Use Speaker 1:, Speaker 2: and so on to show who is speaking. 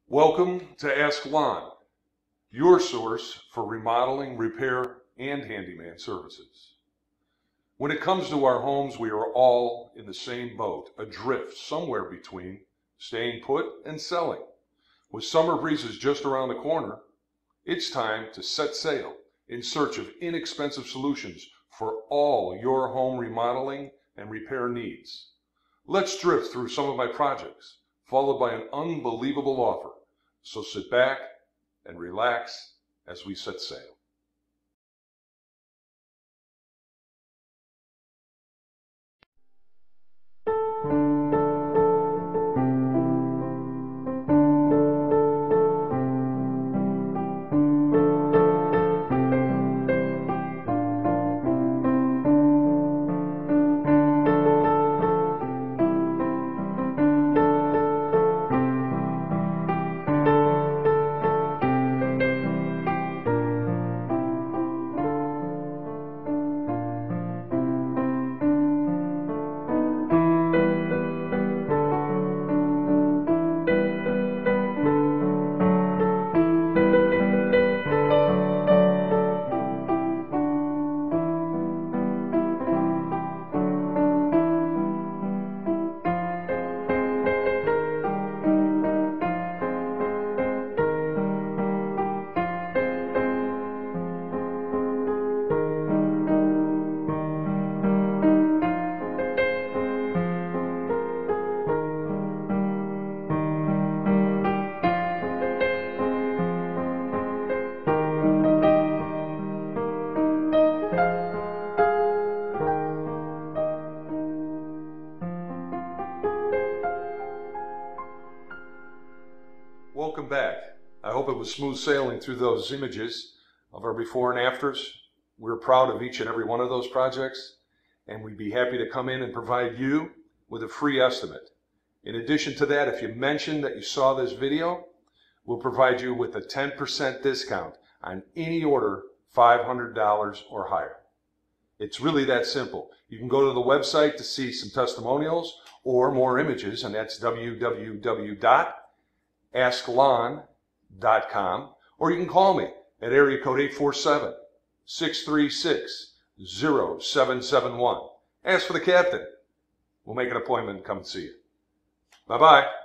Speaker 1: Welcome to Ask Lon, your source for remodeling, repair, and handyman services. When it comes to our homes, we are all in the same boat, adrift somewhere between staying put and selling. With summer breezes just around the corner, it's time to set sail in search of inexpensive solutions for all your home remodeling and repair needs. Let's drift through some of my projects, followed by an unbelievable offer. So sit back and relax as we set sail. Welcome back. I hope it was smooth sailing through those images of our before and afters. We're proud of each and every one of those projects, and we'd be happy to come in and provide you with a free estimate. In addition to that, if you mention that you saw this video, we'll provide you with a 10% discount on any order $500 or higher. It's really that simple. You can go to the website to see some testimonials or more images, and that's www.asklon.com, or you can call me at area code 847-636-0771. Ask for the captain. We'll make an appointment and come and see you. Bye-bye.